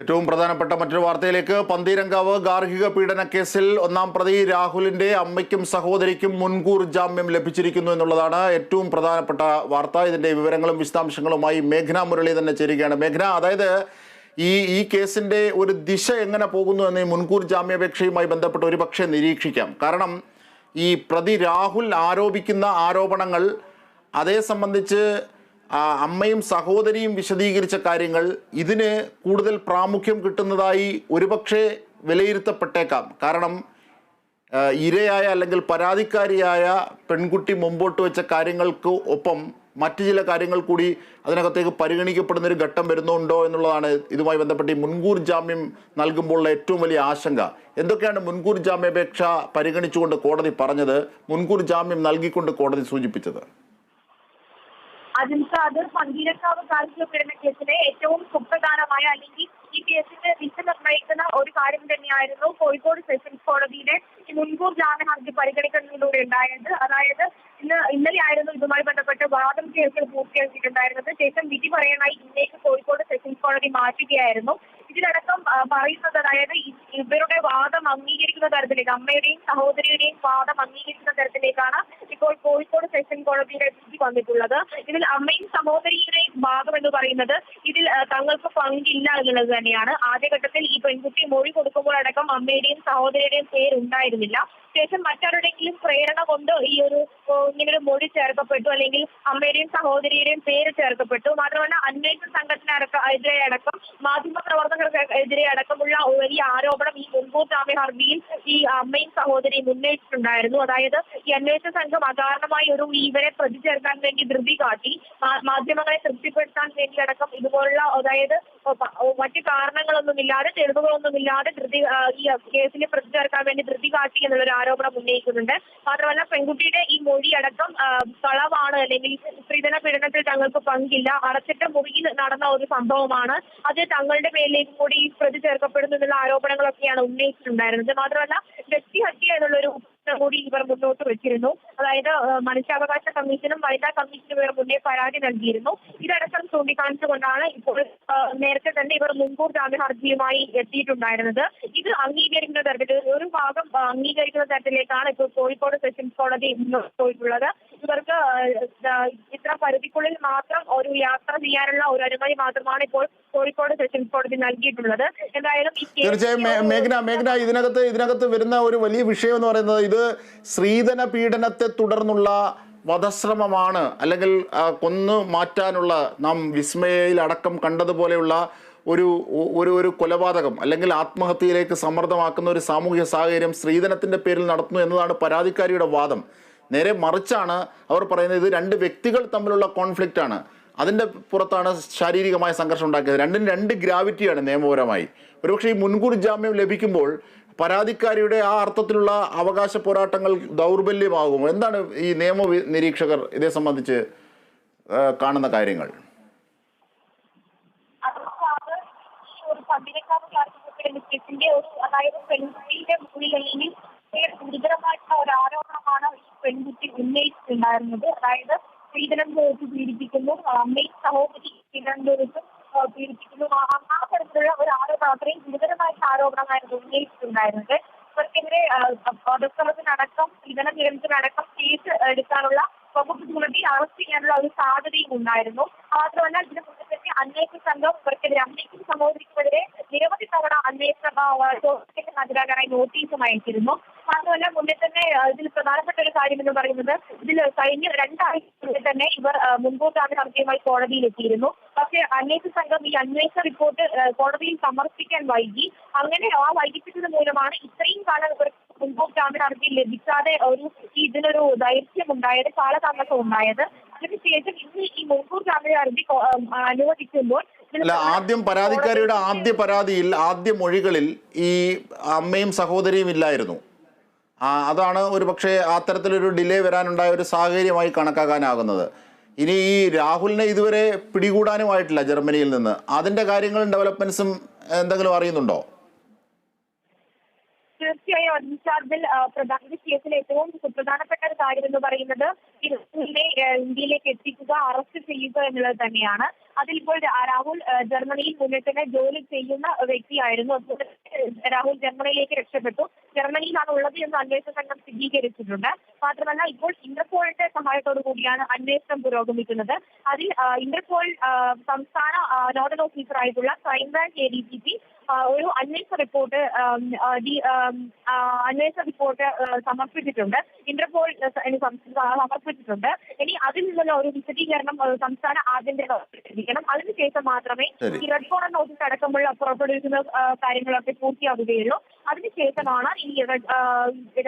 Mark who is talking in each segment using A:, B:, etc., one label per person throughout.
A: ഏറ്റവും പ്രധാനപ്പെട്ട മറ്റൊരു വാർത്തയിലേക്ക്. പന്തീരങ്കാവ് ഗാർഹിക പീഡന കേസിൽ ഒന്നാം പ്രതി രാഹുലിന്റെ അമ്മയ്ക്കും സഹോദരിക്കും മുൻകൂർ ജാമ്യം ലഭിച്ചിരിക്കുന്നു എന്നുള്ളതാണ് ഏറ്റവും പ്രധാനപ്പെട്ട വാർത്ത. ഇതിന്റെ വിവരങ്ങളും വിശദാംശങ്ങളുമായി മേഘ്ന മുരളി തന്നെ ചേരുകയാണ്. മേഘ്ന, അതായത് ഈ കേസിന്റെ ഒരു ദിശ എങ്ങനെ പോകുന്നു എന്ന് ഈ മുൻകൂർ ജാമ്യാപേക്ഷയുമായി ബന്ധപ്പെട്ട് ഒരുപക്ഷെ നിരീക്ഷിക്കാം. കാരണം ഈ പ്രതി രാഹുൽ ആരോപിക്കുന്ന ആരോപണങ്ങൾ, അതേ സംബന്ധിച്ച് അമ്മയും സഹോദരിയും വിശദീകരിച്ച കാര്യങ്ങൾ ഇതിന് കൂടുതൽ പ്രാമുഖ്യം കിട്ടുന്നതായി ഒരുപക്ഷെ വിലയിരുത്തപ്പെട്ടേക്കാം. കാരണം ഇരയായ അല്ലെങ്കിൽ പരാതിക്കാരിയായ പെൺകുട്ടി മുമ്പോട്ട് വെച്ച കാര്യങ്ങൾക്ക് ഒപ്പം മറ്റു ചില കാര്യങ്ങൾ കൂടി അതിനകത്തേക്ക് പരിഗണിക്കപ്പെടുന്നൊരു ഘട്ടം വരുന്നുണ്ടോ എന്നുള്ളതാണ് ഇതുമായി ബന്ധപ്പെട്ട് ഈ മുൻകൂർ ജാമ്യം നൽകുമ്പോഴുള്ള ഏറ്റവും വലിയ ആശങ്ക. എന്തൊക്കെയാണ് മുൻകൂർ ജാമ്യാപേക്ഷ പരിഗണിച്ചുകൊണ്ട് കോടതി പറഞ്ഞത്, മുൻകൂർ ജാമ്യം നൽകിക്കൊണ്ട് കോടതി സൂചിപ്പിച്ചത്?
B: അത് പന്തീരങ്കാവ് ഗാർഹിക പീഡന കേസിലെ ഏറ്റവും സുപ്രധാനമായ അല്ലെങ്കിൽ ഈ കേസിന്റെ ദിശ നിർണ്ണയിക്കുന്ന ഒരു കാര്യം തന്നെയായിരുന്നു കോഴിക്കോട് സെഷൻസ് കോടതിയുടെ മുൻകൂർ ജാമ്യ ഹർജി പരിഗണിക്കുന്നതിലൂടെ ഉണ്ടായത്. അതായത് ഇന്നലെയായിരുന്നു ഇതുമായി ബന്ധപ്പെട്ട് വാദം കേസുകൾ പൂർത്തിയാക്കിയിട്ടുണ്ടായിരുന്നത്. ശേഷം വിധി പറയാനായി ഇന്നേക്ക് കോഴിക്കോട് സെഷൻസ് കോടതി മാറ്റുകയായിരുന്നു. ഇതിലടക്കം പറയുന്നത്, അതായത് ഇവരുടെ വാദം അംഗീകരിക്കുന്ന തരത്തിലേക്ക്, അമ്മയുടെയും സഹോദരിയുടെയും വാദം അംഗീകരിക്കുന്ന തരത്തിലേക്കാണ് ഇപ്പോൾ കോഴിക്കോട് സെഷൻ കോടതിയുടെ വിധി വന്നിട്ടുള്ളത്. ഇതിൽ അമ്മയും സഹോദരിയുടെയും ഭാഗം എന്ന് പറയുന്നത് ഇതിൽ തങ്ങൾക്ക് പങ്കില്ല എന്നുള്ളത് തന്നെയാണ്. ആദ്യഘട്ടത്തിൽ ഈ പെൺകുട്ടി മൊഴി കൊടുക്കുമ്പോഴടക്കം അമ്മയുടെയും സഹോദരിയുടെയും പേരുണ്ടായിരുന്നില്ല. ശേഷം മറ്റാരുടെയെങ്കിലും പ്രേരണ കൊണ്ട് ഇങ്ങനൊരു മൊഴി ചേർക്കപ്പെട്ടു, അല്ലെങ്കിൽ അമ്മയുടെയും സഹോദരിയുടെയും പേര് ചേർക്കപ്പെട്ടു. മാത്രമല്ല അന്വേഷണ സംഘത്തിന് എതിരെ അടക്കം മാധ്യമ പ്രവർത്തകർക്കെതിരെ അടക്കമുള്ള വലിയ ആരോപണം ഈ മുൻകൂർ ജാമ്യ ഹർജിയിൽ ഈ അമ്മയും സഹോദരിയും ഉന്നയിച്ചിട്ടുണ്ടായിരുന്നു. അതായത് ഈ അന്വേഷണ സംഘം അകാരണമായി ഇവരെ പ്രതി ചേർക്കാൻ വേണ്ടി ധൃതി കാട്ടി, മാധ്യമങ്ങളെ തൃപ്തിപ്പെടുത്താൻ വേണ്ടി അടക്കം ഇതുപോലുള്ള, അതായത് മറ്റു കാരണങ്ങളൊന്നുമില്ലാതെ, തെളിവുകളൊന്നുമില്ലാതെ ഈ കേസിൽ പ്രതി ചേർക്കാൻ വേണ്ടി ധൃതി കാട്ടി എന്നുള്ളൊരു ആരോപണം ഉന്നയിക്കുന്നുണ്ട്. മാത്രമല്ല പെൺകുട്ടിയുടെ ഈ മൊഴി അടക്കം കളവാണ്, അല്ലെങ്കിൽ സ്ത്രീധന പീഡനത്തിൽ തങ്ങൾക്ക് പങ്കില്ല, അടച്ചിട്ട മുറിയിൽ നടന്ന ഒരു സംഭവമാണ്, അത് തങ്ങളുടെ മേലിലേക്ക് കൂടി ഈ പ്രതി ചേർക്കപ്പെടുന്നു എന്നുള്ള ആരോപണങ്ങളൊക്കെയാണ് ഉന്നയിച്ചിട്ടുണ്ടായിരുന്നത്. മാത്രമല്ല വ്യക്തിഹത്യ എന്നുള്ളൊരു കൂടി ഇവർ മുന്നോട്ട് വെച്ചിരുന്നു. അതായത് മനുഷ്യാവകാശ കമ്മീഷനും വനിതാ കമ്മീഷനും ഇവർ മുന്നേ പരാതി നൽകിയിരുന്നു. ഇതടക്കം ചൂണ്ടിക്കാണിച്ചുകൊണ്ടാണ് ഇപ്പോൾ നേരത്തെ തന്നെ ഇവർ മുൻകൂർ ജാമ്യ ഹർജിയുമായി എത്തിയിട്ടുണ്ടായിരുന്നത്. ഇത് അംഗീകരിക്കുന്ന തരത്തിൽ, ഒരു ഭാഗം അംഗീകരിക്കുന്ന തരത്തിലേക്കാണ് ഇപ്പോൾ കോഴിക്കോട് സെഷൻസ് കോടതി മുന്നോട്ട് പോയിട്ടുള്ളത്. ഇവർക്ക് ഇത്ര പരിധിക്കുള്ളിൽ മാത്രം ഒരു യാത്ര ചെയ്യാനുള്ള ഒരു അനുമതി മാത്രമാണ് ഇപ്പോൾ കോഴിക്കോട് സെഷൻസ് കോടതി നൽകിയിട്ടുള്ളത്. എന്തായാലും
A: തീർച്ചയായും മേഘ്ന, ഇതിനകത്ത് വരുന്ന ഒരു വലിയ വിഷയം എന്ന് പറയുന്നത് ഇത് സ്ത്രീധന പീഡനത്തെ തുടർന്നുള്ള വധശ്രമമാണ്, അല്ലെങ്കിൽ കൊന്നു മാറ്റാനുള്ള, നാം വിസ്മയയിൽ അടക്കം കണ്ടതുപോലെയുള്ള ഒരു കൊലപാതകം അല്ലെങ്കിൽ ആത്മഹത്യയിലേക്ക് സമ്മർദ്ദമാക്കുന്ന ഒരു സാമൂഹിക സാഹചര്യം സ്ത്രീധനത്തിൻ്റെ പേരിൽ നടത്തുന്നു എന്നതാണ് പരാതിക്കാരിയുടെ വാദം. നേരെ മറിച്ചാണ് അവർ പറയുന്നത് ഇത് രണ്ട് വ്യക്തികൾ തമ്മിലുള്ള കോൺഫ്ലിക്റ്റ് ആണ്, അതിൻ്റെ പുറത്താണ് ശാരീരികമായ സംഘർഷം ഉണ്ടാക്കിയത്. രണ്ടിനും രണ്ട് ഗ്രാവിറ്റിയാണ് നിയമപരമായി. ഒരുപക്ഷെ ഈ മുൻകൂർ ജാമ്യം ലഭിക്കുമ്പോൾ പരാതിക്കാരിയുടെ ആ അർത്ഥത്തിലുള്ള അവകാശ പോരാട്ടങ്ങൾ ദൗർബല്യമാകും. എന്താണ് ഈ നിയമ നിരീക്ഷകർ ഇതേ സംബന്ധിച്ച് കാണുന്ന കാര്യങ്ങൾ?
B: അതായത് പെൺകുട്ടിയുടെ മുകളിൽ ഗുരുതരമായിട്ടുള്ള ഒരു ആരോപണമാണ് ഈ പെൺകുട്ടി ഉന്നയിച്ചിട്ടുണ്ടായിരുന്നത്. അതായത് സ്ത്രീധനം ചോദിച്ച് പീഡിപ്പിക്കുന്നു, അമ്മയും സഹോദരി സ്ത്രീധനം ചോദിച്ച് പീഡിപ്പിക്കുന്നു, ആ തരത്തിലുള്ള ഒരു ആരോപണം, അത്രയും ഗുരുതരമായിട്ടുള്ള ആരോപണമായിരുന്നു ഉന്നയിച്ചിട്ടുണ്ടായിരുന്നത്. ഇവർക്കെതിരെ വധശ്രമത്തിനടക്കം സ്ത്രീധന പീഡനത്തിനടക്കം കേസ് എടുക്കാനുള്ള വകുപ്പ് ചുമത്തി അറസ്റ്റ് ചെയ്യാനുള്ള ഒരു സാധ്യതയും ഉണ്ടായിരുന്നു. മാത്രമല്ല ഇതിനു മുന്നേ തന്നെ അന്വേഷണ സംഘം ഇവർക്കെതിരെ, അമ്മയ്ക്കും സഹോദരിക്കുമെതിരെ നിരവധി തവണ അന്വേഷണ ഹാജരാകാനായി നോട്ടീസും അയച്ചിരുന്നു. മാത്രമല്ല മുന്നേ തന്നെ ഇതിൽ പ്രധാനപ്പെട്ട ഒരു കാര്യം എന്ന് പറയുന്നത്, ഇതിൽ കഴിഞ്ഞ 2 ആഴ്ച തന്നെ ഇവർ മുൻകൂർ ജാമ്യ ഹർജിയുമായി കോടതിയിൽ എത്തിയിരുന്നു. പക്ഷേ അന്വേഷണ സംഘം ഈ അന്വേഷണ റിപ്പോർട്ട് കോടതിയിൽ സമർപ്പിക്കാൻ വൈകി. അങ്ങനെ ആ വൈകിപ്പിച്ചത് മൂലമാണ് ഇത്രയും കാലം ഇവർ മുൻകൂർ ജാമ്യ ഹർജി ലഭിക്കാതെ ഇതിനൊരു ദൈർഘ്യം ഉണ്ടായത്, കാലതാമസം ഉണ്ടായത്. അതിനുശേഷം ഇന്ന് ഈ മുൻകൂർ ജാമ്യ ഹർജി അനുവദിക്കുമ്പോൾ
A: ആദ്യം പരാതിക്കാരിയുടെ ആദ്യ മൊഴികളിൽ ഈ അമ്മയും സഹോദരിയും ഇല്ലായിരുന്നു. അതാണ് ഒരു പക്ഷേ അത്തരത്തിലൊരു ഡിലേ വരാനുണ്ടായ ഒരു സാഹചര്യമായി കണക്കാക്കാനാകുന്നത്. ഇനി ഈ രാഹുലിനെ ഇതുവരെ പിടികൂടാനുമായിട്ടില്ല ജർമ്മനിയിൽ നിന്ന്. അതിൻ്റെ കാര്യങ്ങളും ഡെവലപ്മെന്റ്സും എന്തെങ്കിലും അറിയുന്നുണ്ടോ?
B: തീർച്ചയായും അൻസാദിൽ ഈ കേസിലെ ഏറ്റവും സുപ്രധാനപ്പെട്ട ഒരു കാര്യം എന്ന് പറയുന്നത് ഇന്ത്യയിലേക്ക് എത്തിക്കുക, അറസ്റ്റ് ചെയ്യുക എന്നുള്ളത് തന്നെയാണ്. അതിലിപ്പോൾ രാഹുൽ ജർമ്മനിയിൽ മുന്നേ തന്നെ ജോലി ചെയ്യുന്ന വ്യക്തിയായിരുന്നു. അതുകൊണ്ട് രാഹുൽ ജർമ്മനിയിലേക്ക് രക്ഷപ്പെട്ടു. ജർമ്മനിയിലാണ് ഉള്ളത് എന്ന് അന്വേഷണ സംഘം സ്ഥിരീകരിച്ചിട്ടുണ്ട്. മാത്രമല്ല ഇപ്പോൾ ഇന്റർപോളിന്റെ സഹായത്തോടു കൂടിയാണ് അന്വേഷണം പുരോഗമിക്കുന്നത്. അതിൽ ഇന്റർപോൾ സംസ്ഥാന നോഡൽ ഓഫീസർ ആയിട്ടുള്ള ക്രൈംബ്രാഞ്ച് ADCP ഒരു അന്വേഷണ റിപ്പോർട്ട് സമർപ്പിച്ചിട്ടുണ്ട്. ഇന്റർപോൾ സമർപ്പിച്ചിട്ടുണ്ട്. ഇനി അതിൽ നിന്നുള്ള ഒരു വിശദീകരണം സംസ്ഥാന ആഭ്യന്തര ലഭിക്കണം. അതിനുശേഷം മാത്രമേ ഈ റെഡ് കോർണർ നോട്ടീസ് അടക്കമുള്ള പുറപ്പെടുവിക്കുന്ന കാര്യങ്ങളൊക്കെ പൂർത്തിയാവുകയുള്ളൂ. അതിനുശേഷമാണ് ഈ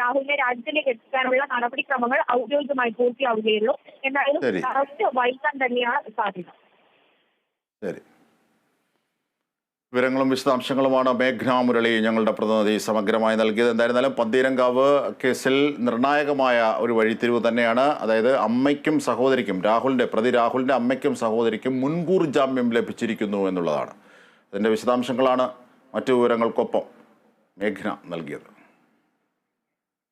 B: രാഹുലിനെ രാജ്യത്തിലേക്ക് എത്തിക്കാനുള്ള നടപടിക്രമങ്ങൾ ഔദ്യോഗികമായി പൂർത്തിയാവുകയുള്ളൂ. എന്തായാലും അറസ്റ്റ് വൈകാൻ തന്നെയാണ് സാധ്യത.
A: ശരി, വിവരങ്ങളും വിശദാംശങ്ങളുമാണ് മേഘ്ന മുരളി ഞങ്ങളുടെ പ്രതിനിധി സമഗ്രമായി നൽകിയത്. എന്തായിരുന്നാലും പന്തീരങ്കാവ് കേസിൽ നിർണായകമായ ഒരു വഴിത്തിരിവ് തന്നെയാണ്. അതായത് അമ്മയ്ക്കും സഹോദരിക്കും പ്രതി രാഹുലിൻ്റെ അമ്മയ്ക്കും സഹോദരിക്കും മുൻകൂർ ജാമ്യം ലഭിച്ചിരിക്കുന്നു എന്നുള്ളതാണ്. അതിൻ്റെ വിശദാംശങ്ങളാണ് മറ്റു വിവരങ്ങൾക്കൊപ്പം മേഘ്ന നൽകിയത്.